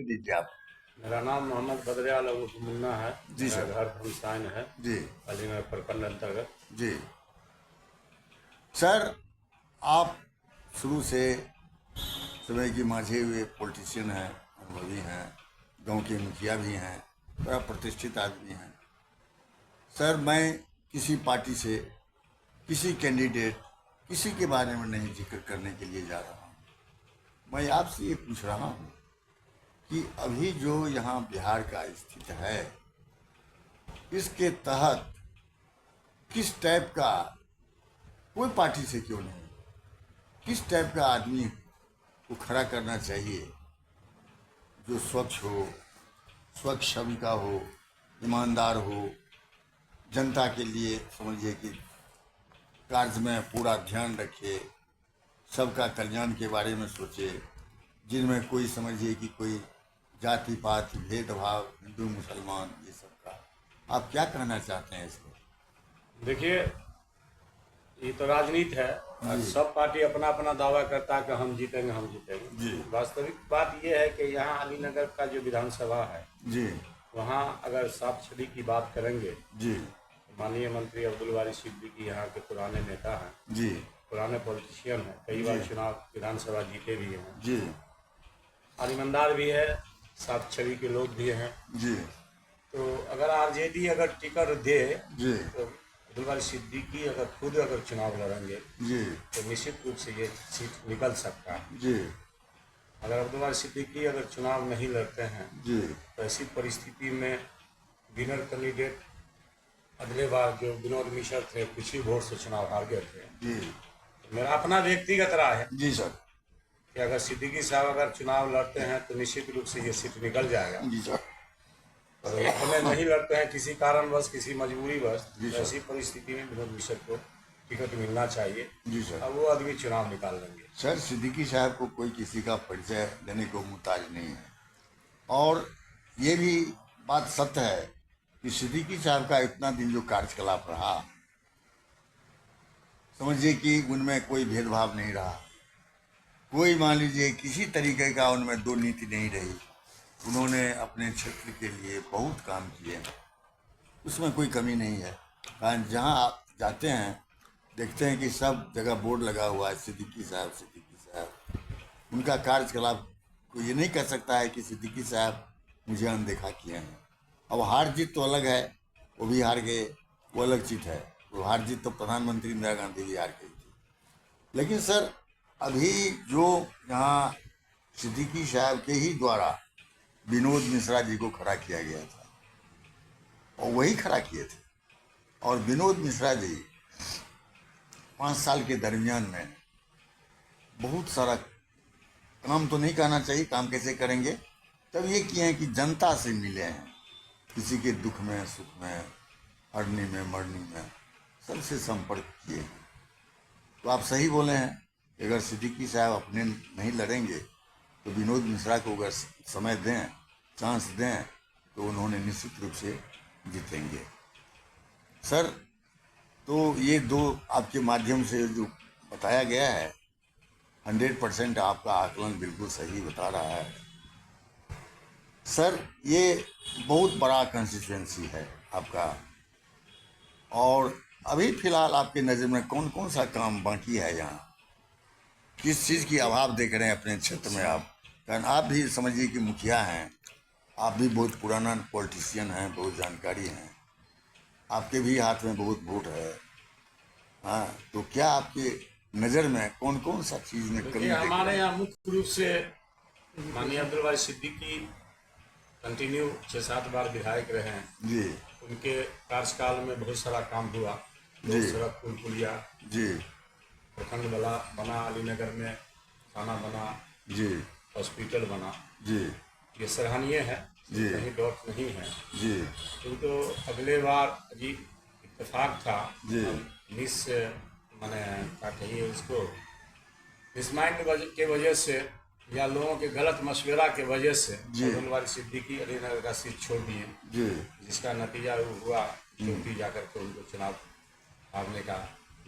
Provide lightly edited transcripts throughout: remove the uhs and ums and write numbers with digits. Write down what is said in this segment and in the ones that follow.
दीजिए आप। मेरा नाम मोहम्मद बदरियाल मुन्ना है। जी मेरा सर। घर धमसाइन है, जी अलीनगर प्रखंड अंतर्गत। जी सर, आप शुरू से समय की माझे हुए पॉलिटिशियन हैं, अनुभवी हैं, गांव के मुखिया भी हैं, बड़ा प्रतिष्ठित आदमी हैं। सर, मैं किसी पार्टी से किसी कैंडिडेट किसी के बारे में नहीं जिक्र करने के लिए जा रहा हूँ। मैं आपसे ये पूछ रहा हूँ कि अभी जो यहाँ बिहार का स्थिति है, इसके तहत किस टाइप का, कोई पार्टी से क्यों नहीं, किस टाइप का आदमी को खड़ा करना चाहिए जो स्वच्छ हो, स्वच्छ छवि का हो, ईमानदार हो, जनता के लिए समझिए कि कार्य में पूरा ध्यान रखे, सबका कल्याण के बारे में सोचे, जिनमें कोई समझिए कि कोई जाति पात भेदभाव, हिंदू मुसलमान, ये सब का आप क्या कहना चाहते हैं इसको? देखिए, ये तो राजनीति है और जी सब पार्टी अपना अपना दावा करता है कि हम जीतेंगे हम जी जीतेंगे। वास्तविक बात यह है कि यहाँ अलीनगर का जो विधानसभा है, जी वहाँ अगर साफ छवि की बात करेंगे जी तो माननीय मंत्री अब्दुल वारी सिद्दीकी यहाँ के पुराने नेता हैं, जी पुराने पॉलिटिशियन हैं, कई बार चुनाव विधानसभा जीते भी हैं जी और ईमानदार भी है, साफ छवि के लोग भी हैं। जी तो अगर आरजेडी अगर टिकट दे जी तो अब्दुल वारी सिद्दीकी अगर खुद अगर चुनाव लड़ेंगे जी तो निश्चित रूप से ये सीट निकल सकता है। जी अगर अब्दुल वारी सिद्दीकी अगर चुनाव नहीं लड़ते हैं जी तो ऐसी परिस्थिति में विनर कैंडिडेट अगले बार जो विनोद मिश्र थे कुछ ही वोट से चुनाव हार गए थे। जी तो मेरा अपना व्यक्तिगत राय है जी सर। कि अगर सिद्दीकी साहब अगर चुनाव लड़ते हैं तो निश्चित रूप से ये सीट निकल जाएगा। जी सर। और अपने नहीं लड़ते हैं किसी कारणवश, किसी मजबूरीवश, जी तो सर। ऐसी परिस्थिति में विनोद मिश्र को टिकट मिलना चाहिए जी सर। और वो आदमी चुनाव निकाल लेंगे। सर, सिद्दीकी साहब को कोई किसी का परिचय देने को मुहताज नहीं है, और ये भी बात सत्य है कि सिद्दीकी साहब का इतना दिन जो कार्यकलाप रहा, समझिए कि उनमें कोई भेदभाव नहीं रहा, कोई मान लीजिए किसी तरीके का उनमें दो नीति नहीं रही। उन्होंने अपने क्षेत्र के लिए बहुत काम किए हैं, उसमें कोई कमी नहीं है। कारण जहाँ आप जाते हैं देखते हैं कि सब जगह बोर्ड लगा हुआ है सिद्दीकी साहब, सिद्दीकी साहब। उनका कार्यकलाप कोई ये नहीं कह सकता है कि सिद्दीकी साहब मुझे अनदेखा किए हैं। अब हार जीत तो अलग है, वो भी हार गए, वो अलग चीज़ है। वो हार जीत तो प्रधानमंत्री इंदिरा गांधी भी हार गई थी। लेकिन सर, अभी जो यहाँ सिद्दीकी साहब के ही द्वारा विनोद मिश्रा जी को खड़ा किया गया था, और वही खड़ा किए थे। और विनोद मिश्रा जी 5 साल के दरमियान में बहुत सारा काम, तो नहीं कहना चाहिए काम कैसे करेंगे, तब ये किए हैं कि जनता से मिले हैं, किसी के दुख में सुख में, हरनी में मरनी में, सबसे संपर्क किए हैं। तो आप सही बोले हैं कि अगर सिद्दीकी साहब अपने नहीं लड़ेंगे तो विनोद मिश्रा को अगर समय दें, चांस दें, तो उन्होंने निश्चित रूप से जीतेंगे। सर, तो ये दो आपके माध्यम से जो बताया गया है, 100% आपका आकलन बिल्कुल सही बता रहा है। सर, ये बहुत बड़ा कंस्टिट्यूएंसी है आपका, और अभी फिलहाल आपके नज़र में कौन कौन सा काम बाकी है यहाँ? किस चीज़ की अभाव देख रहे हैं अपने क्षेत्र में आप? कारण आप भी समझिए कि मुखिया हैं, आप भी बहुत पुराना पॉलिटिशियन हैं, बहुत जानकारी हैं, आपके भी हाथ में बहुत वोट है। हाँ, तो क्या आपके नज़र में कौन कौन सा चीज़ में कमी देखिए, देख रहे हमारे हैं? यहाँ मुख्य रूप से माननीय अब्दुल वारी सिद्दीकी कंटिन्यू 6-7 बार विधायक रहे हैं। जी उनके कार्यकाल में बहुत सारा काम हुआ, जी बहुत सड़क पुल पुलिया, जी प्रखंड बना, अलीनगर में थाना बना, जी हॉस्पिटल बना। जी ये सराहनीय है, जी कहीं डाउट नहीं है। जी किंतु अगले बार जी इत्तेफाक था, जी मिस माने क्या कहिए इसको, मिसमाइंड के वजह से या लोगों के गलत मशवरा के वजह से जी अब्दुल वारी सिद्दीकी अलीनगर का सीट छोड़ दिए, जी जिसका नतीजा हुआ चौथी जाकर के उनको चुनाव हारने का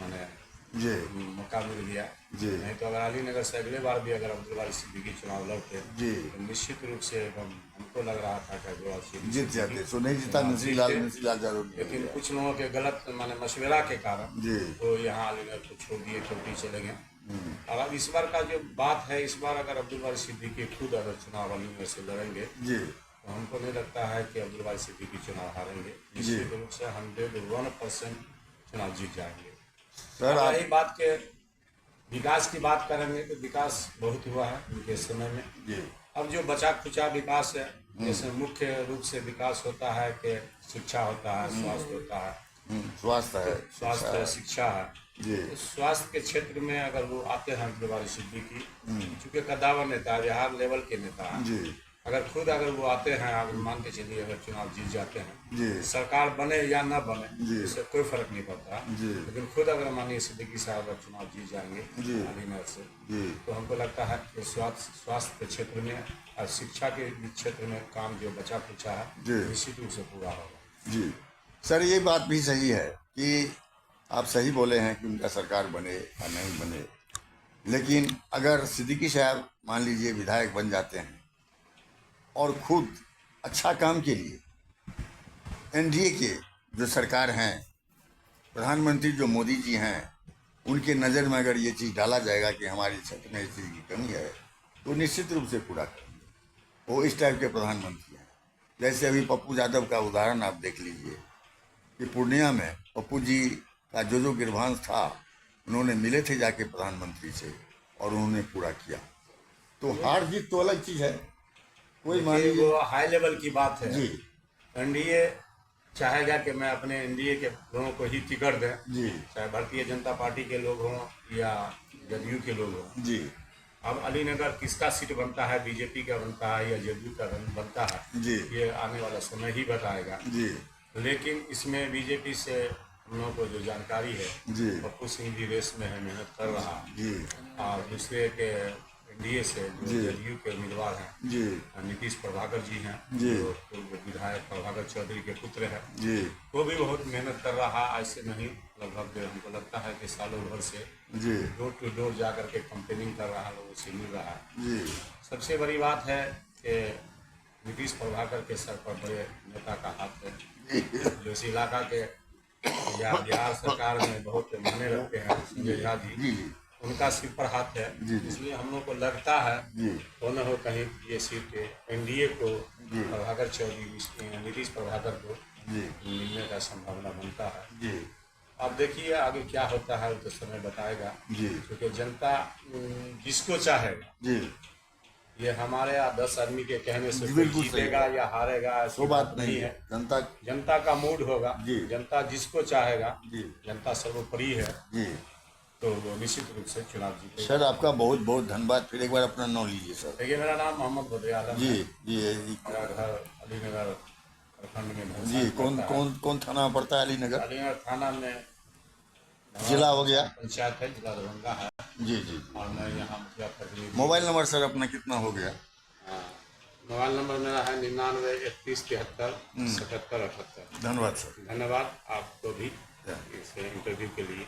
माने जी मौका मिल गया। जी नहीं तो अगर अलीनगर से अगले बार भी अगर अब्दुल बारी सिद्दीकी चुनाव लड़ते जी तो निश्चित रूप से हमको लग रहा था कि अब्दुल बारी सिद्दीकी जीत जाते। सो नहीं जीता चुनाव नसीलाल, जीतते। नसीलाल जरूर नहीं लेकिन गया। कुछ लोगों के गलत माने मशवरा के कारण जी तो यहाँ अलीनगर को छोड़ दिए, चौकी चले गए। और अब इस बार का जो बात है, इस बार अगर अब्दुल बारी सिद्दीकी खुद अगर चुनाव अलीनगर से लड़ेंगे जी तो हमको नहीं लगता है कि अब्दुल बारी सिद्दीकी चुनाव हारेंगे। निश्चित रूप से 101% चुनाव जीत जाएंगे। सर अब आप रही बात के विकास की बात करेंगे तो विकास बहुत हुआ है उनके समय में। जी अब जो बचा खुचा विकास है, जैसे मुख्य रूप से विकास होता है कि शिक्षा होता है, स्वास्थ्य होता है, स्वास्थ्य है। स्वास्थ्य शिक्षा है। जी तो स्वास्थ्य के क्षेत्र में अगर वो आते हैं अब्दुल बारी सिद्दीकी, चूँकि कद्दावर नेता है, बिहार लेवल के नेता है, जी अगर खुद अगर वो आते हैं, अगर मान के चलिए अगर चुनाव जीत जाते हैं, जी सरकार बने या न बने जी। इससे कोई फर्क नहीं पड़ता। जी लेकिन खुद अगर माननीय सिद्दीकी साहब अगर चुनाव जीत जाएंगे जी। अलीनगर से, जी तो हमको लगता है कि स्वास्थ्य के क्षेत्र में और शिक्षा के क्षेत्र में काम जो बचा खुचा है जी। निश्चित रूप से पूरा होगा। जी सर, ये बात भी सही है कि आप सही बोले हैं कि उनका सरकार बने या नहीं बने, लेकिन अगर सिद्दीकी साहब मान लीजिए विधायक बन जाते हैं और खुद अच्छा काम के लिए एनडीए के जो सरकार हैं, प्रधानमंत्री जो मोदी जी हैं, उनके नज़र में अगर ये चीज़ डाला जाएगा कि हमारे क्षेत्र में इस चीज़ की कमी है तो निश्चित रूप से पूरा करेंगे। वो इस टाइप के प्रधानमंत्री हैं। जैसे अभी पप्पू यादव का उदाहरण आप देख लीजिए कि पूर्णिया में पप्पू जी का जो गिरभांस था, उन्होंने मिले थे जाके प्रधानमंत्री से और उन्होंने पूरा किया। तो हार जीत तो अलग चीज़ है। कोई मान देखिए, लीजिए वो हाई लेवल की बात है। जी एनडीए चाहेगा कि मैं अपने एनडीए के लोगों को ही टिकट दें, जी चाहे भारतीय जनता पार्टी के लोग हों या जदयू के लोग हों। जी अब अलीनगर किसका सीट बनता है, बीजेपी का बनता है या जदयू का बनता है, जी ये आने वाला समय ही बताएगा। जी लेकिन इसमें बीजेपी से हम लोगों को जो जानकारी है, जी पप्पू सिंह भी रेस में है, मेहनत कर रहा है। जी और दूसरे के एनडीए से जो जी। जदयू के उम्मीदवार हैं, जी नीतीश प्रभाकर जी हैं, जी। जो पूर्व विधायक प्रभाकर चौधरी के पुत्र हैं, जी वो भी बहुत मेहनत कर रहा है। ऐसे नहीं, लगभग हमको लगता है कि सालों भर से जी डोर टू डोर जा करके कंपेनिंग कर रहा है, लोगों से मिल रहा है। जी सबसे बड़ी बात है कि नीतीश प्रभाकर के सर पर बड़े नेता का हाथ है, जो इस इलाका के या बिहार सरकार में बहुत मायने रखते हैं, संजय झा जी, जी उनका सिर पर हाथ है। जी, जी। इसलिए हम लोग को लगता है जी हो न हो कहीं ये सीट एनडीए को जी। प्रभाकर चौधरी, नीतीश प्रभाकर को जी मिलने का संभावना बनता है। जी अब देखिए आगे क्या होता है, वो तो समय बताएगा। जी क्योंकि जनता जिसको चाहेगा, जी ये हमारे 10 आदमी के कहने से जी, कोई बिल्कुल सही जीतेगा है। या हारेगा ऐसी वो बात नहीं है। जनता जनता का मूड होगा। जी। जनता जिसको चाहेगा, जी जनता सर्वोपरि है, जी तो वो निश्चित रूप से चुनाव जीतेगा। सर, आपका बहुत बहुत धन्यवाद। फिर एक बार अपना नाम लीजिए सर। देखिए, मेरा नाम मोहम्मद बद्र आलम जी है। जी मेरा घर अलीनगर प्रखंड में जी धनसार कौन पड़ता है। कौन कौन थाना में पड़ता है? अलीनगर अलीनगर थाना में जिला हो गया? पंचायत है, जिला दरभंगा है। जी जी। और मैं यहाँ मुखिया प्रतिनिधि। मोबाइल नंबर सर अपना कितना हो गया? हाँ, मोबाइल नंबर मेरा है 99 31 73 77 78। धन्यवाद सर। धन्यवाद आपको भी इस इंटरव्यू के लिए।